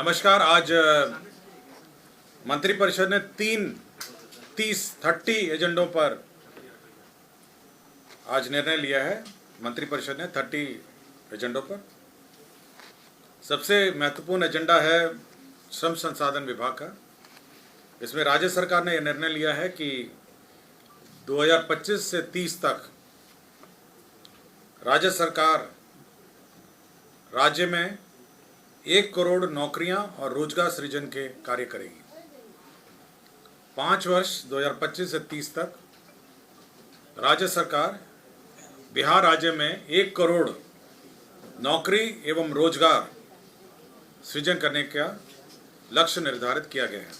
नमस्कार। आज मंत्रिपरिषद ने 30 एजेंडों पर आज निर्णय लिया है। मंत्रिपरिषद ने 30 एजेंडों पर सबसे महत्वपूर्ण एजेंडा है श्रम संसाधन विभाग का। इसमें राज्य सरकार ने यह निर्णय लिया है कि 2025 से 30 तक राज्य सरकार राज्य में 1 करोड़ नौकरियां और रोजगार सृजन के कार्य करेगी। 5 वर्ष 2025 से 30 तक राज्य सरकार बिहार राज्य में 1 करोड़ नौकरी एवं रोजगार सृजन करने का लक्ष्य निर्धारित किया गया है।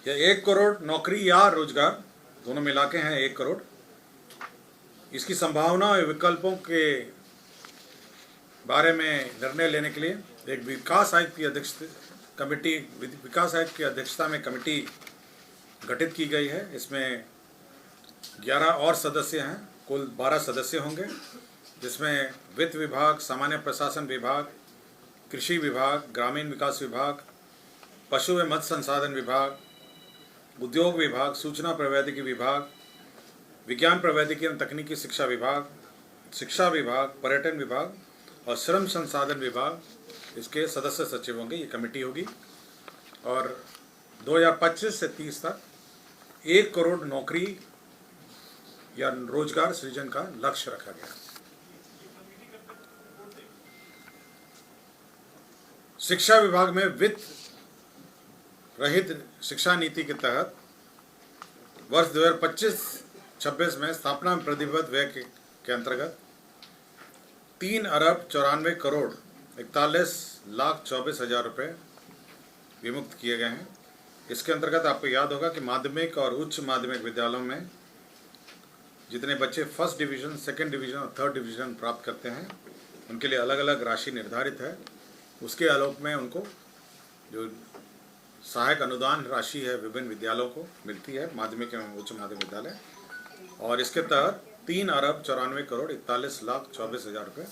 यह 1 करोड़ नौकरी या रोजगार दोनों मिला के हैं 1 करोड़। इसकी संभावना और विकल्पों के बारे में निर्णय लेने के लिए एक विकास आयुक्त की अध्यक्षता में कमेटी गठित की गई है। इसमें 11 और सदस्य हैं, कुल 12 सदस्य होंगे, जिसमें वित्त विभाग, सामान्य प्रशासन विभाग, कृषि विभाग, ग्रामीण विकास विभाग, पशु एवं मत्स्य संसाधन विभाग, उद्योग विभाग, सूचना प्रौद्योगिकी विभाग, विज्ञान प्रौद्योगिकी एवं तकनीकी शिक्षा विभाग, पर्यटन विभाग और श्रम संसाधन विभाग इसके सदस्य सचिव होंगे। ये कमेटी होगी और 2025 से 30 तक 1 करोड़ नौकरी या रोजगार सृजन का लक्ष्य रखा गया। शिक्षा विभाग में वित्त रहित शिक्षा नीति के तहत वर्ष 2025-26 में स्थापना में प्रतिबद्ध व्यय के अंतर्गत 3,94,41,24,000 रुपये विमुक्त किए गए हैं। इसके अंतर्गत आपको याद होगा कि माध्यमिक और उच्च माध्यमिक विद्यालयों में जितने बच्चे फर्स्ट डिवीज़न, सेकंड डिवीज़न और थर्ड डिवीज़न प्राप्त करते हैं, उनके लिए अलग अलग राशि निर्धारित है। उसके आलोक में उनको जो सहायक अनुदान राशि है विभिन्न विद्यालयों को मिलती है, माध्यमिक एवं उच्च माध्यमिक विद्यालय, और इसके तहत 3,94,41,24,000 रुपये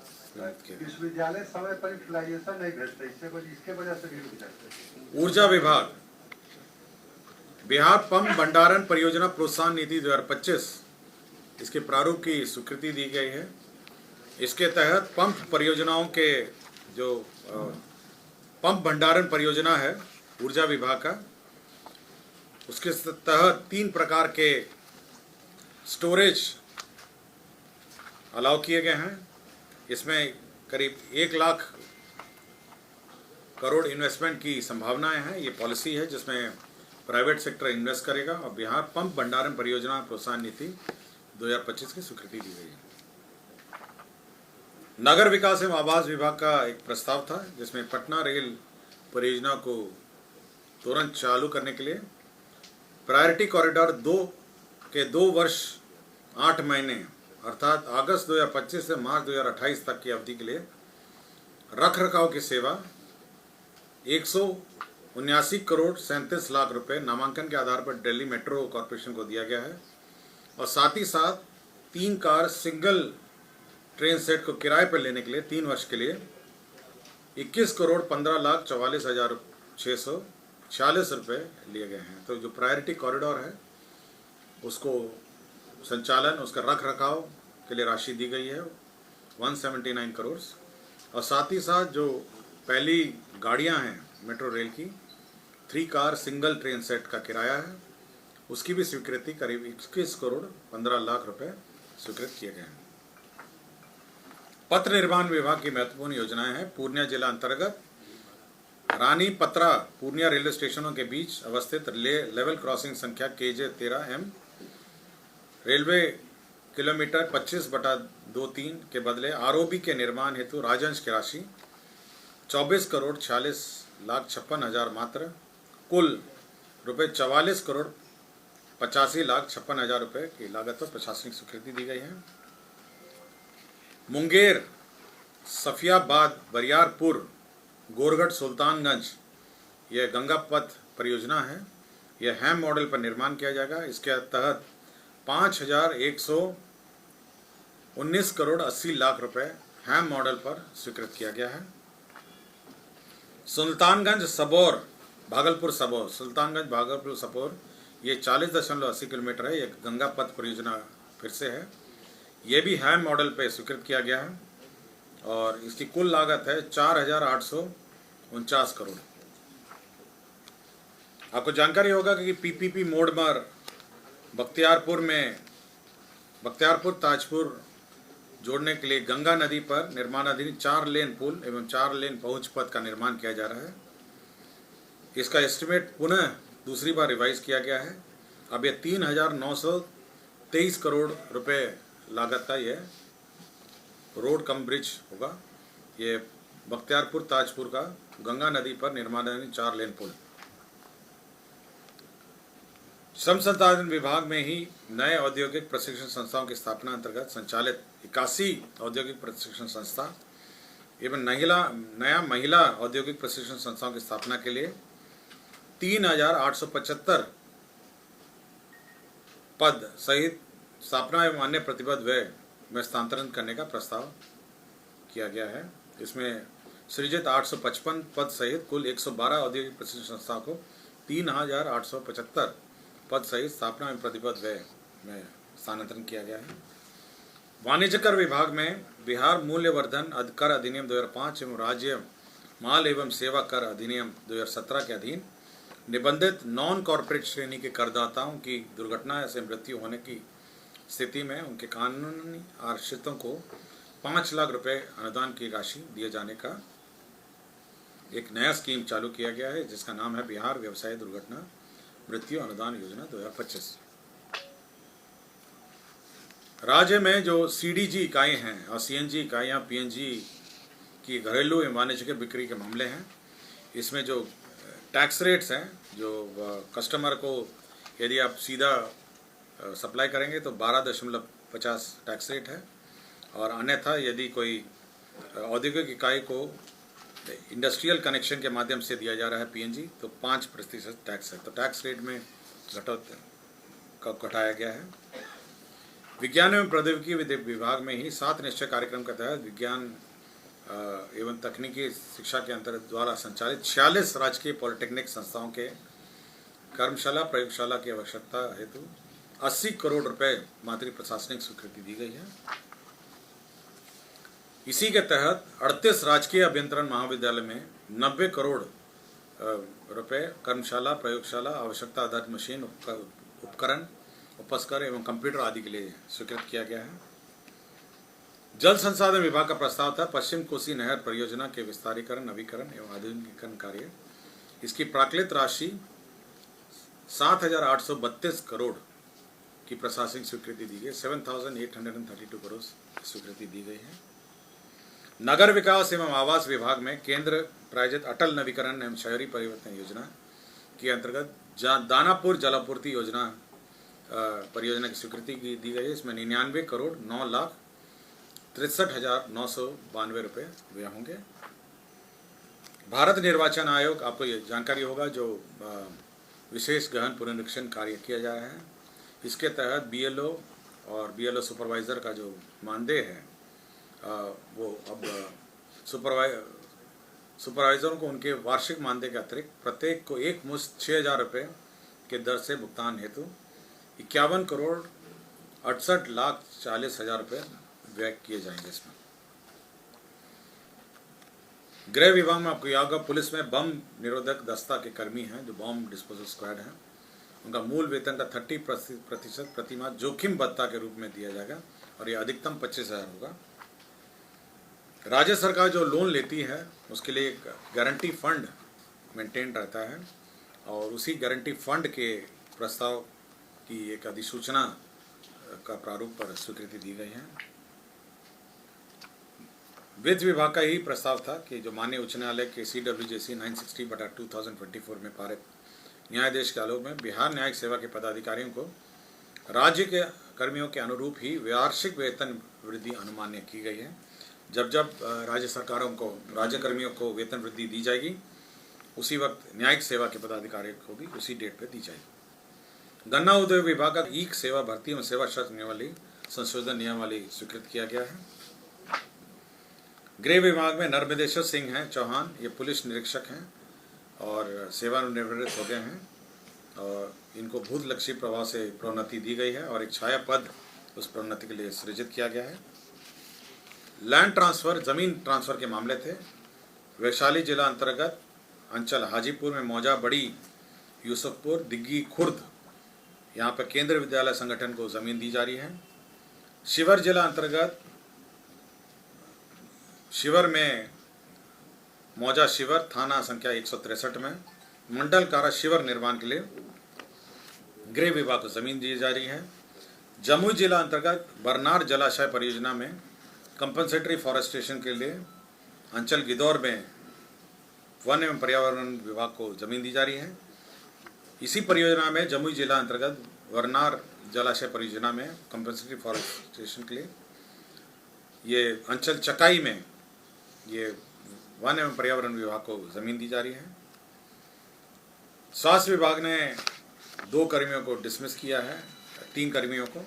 विश्वविद्यालय समय पर यूटिलाइजेशन नहीं भेजते, इसके वजह से भी रुक जाते हैं। ऊर्जा विभाग बिहार पंप भंडारण परियोजना प्रोत्साहन नीति 2025 इसके प्रारूप की स्वीकृति दी गई है। इसके तहत पंप परियोजनाओं के जो पंप भंडारण परियोजना है ऊर्जा विभाग का, उसके तहत 3 प्रकार के स्टोरेज अलाउ किए गए हैं। इसमें करीब 1 लाख करोड़ इन्वेस्टमेंट की संभावनाएं हैं। ये पॉलिसी है जिसमें प्राइवेट सेक्टर इन्वेस्ट करेगा और बिहार पंप भंडारण परियोजना प्रोत्साहन नीति 2025 की स्वीकृति दी गई है। नगर विकास एवं आवास विभाग का एक प्रस्ताव था जिसमें पटना रेल परियोजना को तुरंत चालू करने के लिए प्रायोरिटी कॉरिडोर 2 के 2 वर्ष 8 महीने अर्थात अगस्त 2025 से मार्च 2028 तक की अवधि के लिए रख रखाव की सेवा 179 करोड़ 37 लाख रुपए नामांकन के आधार पर दिल्ली मेट्रो कॉरपोरेशन को दिया गया है। और साथ ही साथ 3 कार सिंगल ट्रेन सेट को किराए पर लेने के लिए 3 वर्ष के लिए 21 करोड़ 15,44,646 रुपये लिए गए हैं। तो जो प्रायोरिटी कॉरिडोर है उसको संचालन, उसका रख रखाव के लिए राशि दी गई है 179 करोड़। और साथ ही साथ जो पहली गाड़ियां हैं मेट्रो रेल की 3 कार सिंगल ट्रेन सेट का किराया है, उसकी भी स्वीकृति करीब 21 करोड़ 15 लाख रुपए स्वीकृत किए गए हैं। पथ निर्माण विभाग की महत्वपूर्ण योजनाएं हैं। पूर्णिया जिला अंतर्गत रानी पत्रा पूर्णिया रेलवे स्टेशनों के बीच अवस्थित लेवल क्रॉसिंग संख्या KJ 13M रेलवे किलोमीटर 25/23 के बदले ROB के निर्माण हेतु राजंश की राशि 24 करोड़ 46,56,000 मात्र, कुल रुपये 44 करोड़ 85,56,000 रुपये की लागत पर प्रशासनिक स्वीकृति दी गई है। मुंगेर, सफियाबाद, बरियारपुर, गोरगढ़, सुल्तानगंज यह गंगा पथ परियोजना है। यह हैम मॉडल पर निर्माण किया जाएगा। इसके तहत 5,119 करोड़ 80 लाख रुपए हैम मॉडल पर स्वीकृत किया गया है। सुल्तानगंज सबौर भागलपुर सबौर, सुल्तानगंज भागलपुर सबौर, ये 40.80 किलोमीटर है। ये गंगा पथ परियोजना फिर से है। ये भी हैम मॉडल पे स्वीकृत किया गया है और इसकी कुल लागत है 4,849 करोड़। आपको जानकारी होगा कि पीपीपी मोड पर बख्तियारपुर ताजपुर जोड़ने के लिए गंगा नदी पर निर्माणाधीन 4 लेन पुल एवं 4 लेन पहुंच पथ का निर्माण किया जा रहा है। इसका एस्टिमेट पुनः दूसरी बार रिवाइज किया गया है। अब ये 3,923 करोड़ रुपए लागत का ये रोड कम ब्रिज होगा। ये बख्तियारपुर ताजपुर का गंगा नदी पर निर्माणाधीन 4 लेन पुल। श्रम संसाधन विभाग में ही नए औद्योगिक प्रशिक्षण संस्थाओं की स्थापना अंतर्गत संचालित 81 औद्योगिक प्रशिक्षण संस्था एवं नया महिला औद्योगिक प्रशिक्षण संस्थाओं की स्थापना के लिए 3,875 पद सहित स्थापना एवं अन्य प्रतिबद्ध व्यय में स्थानांतरण करने का प्रस्ताव किया गया है। इसमें सृजित 855 पद सहित कुल 112 औद्योगिक प्रशिक्षण संस्थाओं को 3,875 पद सहित स्थापना एवं प्रतिबद्ध व्यय में स्थानांतरण किया गया है। वाणिज्य कर विभाग में बिहार मूल्यवर्धन कर अधिनियम 2005 एवं राज्य माल एवं सेवा कर अधिनियम 2017 के अधीन निबंधित नॉन कॉर्पोरेट श्रेणी के करदाताओं की दुर्घटना से मृत्यु होने की स्थिति में उनके कानूनी आश्रितों को 5 लाख रुपए अनुदान की राशि दिए जाने का एक नया स्कीम चालू किया गया है, जिसका नाम है बिहार व्यवसाय दुर्घटना मृत्यु अनुदान योजना 2025। राज्य में जो सीडीजी इकाई हैं और सीएनजी इकाइयाँ पीएनजी की घरेलू एवं वाणिज्यिक बिक्री के मामले हैं, इसमें जो टैक्स रेट्स हैं, जो कस्टमर को यदि आप सीधा सप्लाई करेंगे तो 12.50 टैक्स रेट है और अन्यथा यदि कोई औद्योगिक इकाई को इंडस्ट्रियल कनेक्शन के माध्यम से दिया जा रहा है पीएनजी तो 5% टैक्स है। तो टैक्स रेट में घटाया गया है। विज्ञान एवं प्रौद्योगिकी विभाग में ही 7 निश्चय कार्यक्रम के तहत विज्ञान एवं तकनीकी शिक्षा के अंतर्गत द्वारा संचालित 46 राजकीय पॉलिटेक्निक संस्थाओं के कर्मशाला प्रयोगशाला की आवश्यकता हेतु 80 करोड़ रुपए मात्र प्रशासनिक स्वीकृति दी गई है। इसी के तहत 38 राजकीय अभियंत्रण महाविद्यालय में 90 करोड़ रुपए कर्मशाला प्रयोगशाला आवश्यकता आधारित मशीन उपकरण उपस्कर एवं कंप्यूटर आदि के लिए स्वीकृत किया गया है। जल संसाधन विभाग का प्रस्ताव था पश्चिम कोसी नहर परियोजना के विस्तारीकरण नवीकरण एवं आधुनिकीकरण कार्य। इसकी प्राकृत राशि 7,832 करोड़ की प्रशासनिक स्वीकृति दी गई। 7,832 करोड़ स्वीकृति दी गई है। नगर विकास एवं आवास विभाग में केंद्र प्रायोजित अटल नवीकरण एवं शहरी परिवर्तन योजना के अंतर्गत दानापुर जलापूर्ति योजना परियोजना की स्वीकृति दी गई है। इसमें 99 करोड़ 9,63,992 रुपये व्यय होंगे। भारत निर्वाचन आयोग, आपको ये जानकारी होगा, जो विशेष गहन पुनरीक्षण कार्य किया जा रहा है, इसके तहत बीएलओ और बीएलओ सुपरवाइज़र का जो मानदेय है वो अब सुपरवाइजरों को उनके वार्षिक मानदेय के अतिरिक्त प्रत्येक को एक मुश्त 6,000 रुपये के दर से भुगतान हेतु 51 करोड़ 68,40,000 रुपये व्यय किए जाएंगे। इसमें गृह विभाग में आपको याद होगा पुलिस में बम निरोधक दस्ता के कर्मी हैं जो बॉम्ब डिस्पोजल स्क्वाड हैं, उनका मूल वेतन का 30% प्रतिमाह जोखिम भत्ता के रूप में दिया जाएगा और ये अधिकतम 25,000 होगा। राज्य सरकार जो लोन लेती है उसके लिए एक गारंटी फंड मेंटेन रहता है और उसी गारंटी फंड के प्रस्ताव की एक अधिसूचना का प्रारूप पर स्वीकृति दी गई है। वित्त विभाग का ही प्रस्ताव था कि जो माननीय उच्च न्यायालय के CWJC 960/2024 में पारित न्यायाधीश के आलोक में बिहार न्यायिक सेवा के पदाधिकारियों को राज्य के कर्मियों के अनुरूप ही वार्षिक वेतन वृद्धि अनुमान्य की गई है। जब राज्य सरकारों को राज्य कर्मियों को वेतन वृद्धि दी जाएगी उसी वक्त न्यायिक सेवा के पदाधिकारियों को भी उसी डेट पर दी जाएगी। गन्ना उद्योग विभाग का ईक सेवा भर्ती एवं सेवा शर्त नियमावली संशोधन नियमावली स्वीकृत किया गया है। गृह विभाग में नर्मदेश्वर सिंह हैं चौहान, ये पुलिस निरीक्षक हैं और सेवानिवृत्त हो गए हैं और इनको भूतलक्षी प्रभाव से प्रोन्नति दी गई है और एक छाया पद उस प्रोन्नति के लिए सृजित किया गया है। लैंड ट्रांसफ़र, ज़मीन ट्रांसफ़र के मामले थे। वैशाली जिला अंतर्गत अंचल हाजीपुर में मौजा, बड़ी यूसुफपुर, दिग्गी, खुर्द, यहाँ पर केंद्रीय विद्यालय संगठन को ज़मीन दी जा रही है। शिवर जिला अंतर्गत शिवर में मौजा शिवर, थाना संख्या 163 में मंडल कारा शिवर निर्माण के लिए गृह विभाग को ज़मीन दी जा रही है। जमुई जिला अंतर्गत बरनार जलाशय परियोजना में कंपनसेटरी फॉरेस्टेशन के लिए अंचल गिदौर में वन एवं पर्यावरण विभाग को ज़मीन दी जा रही है। इसी परियोजना में जमुई जिला अंतर्गत बरनार जलाशय परियोजना में कंपनसेटरी फॉरेस्टेशन के लिए ये अंचल चकाई में ये वन एवं पर्यावरण विभाग को ज़मीन दी जा रही है। स्वास्थ्य विभाग ने 2 कर्मियों को डिसमिस किया है, 3 कर्मियों को,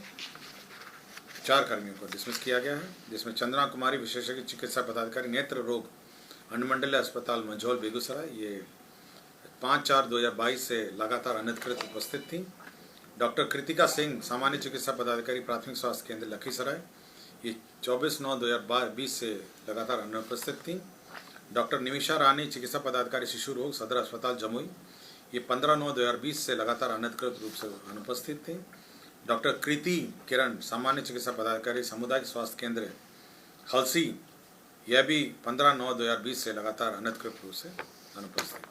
4 कर्मियों को डिसमिस किया गया है, जिसमें चंद्रा कुमारी विशेषज्ञ चिकित्सा पदाधिकारी नेत्र रोग अनुमंडलीय अस्पताल मंझौल बेगूसराय, ये 5/4/2022 से लगातार अनधिकृत उपस्थित थी। डॉक्टर कृतिका सिंह सामान्य चिकित्सा पदाधिकारी प्राथमिक स्वास्थ्य केंद्र लखीसराय, ये 24/9/2020 से लगातार अनुपस्थित थी। डॉक्टर निमिषा रानी चिकित्सा पदाधिकारी शिशु रोग सदर अस्पताल जमुई, ये 15/9/2020 से लगातार अनधिकृत रूप से अनुपस्थित थी। डॉक्टर कृति किरण सामान्य चिकित्सा पदाधिकारी सामुदायिक स्वास्थ्य केंद्र हलसी, यह भी 15/9/2020 से लगातार अनधिकृत रूप से अनुपस्थित।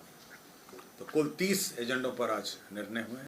तो कुल 30 एजेंडों पर आज निर्णय हुए।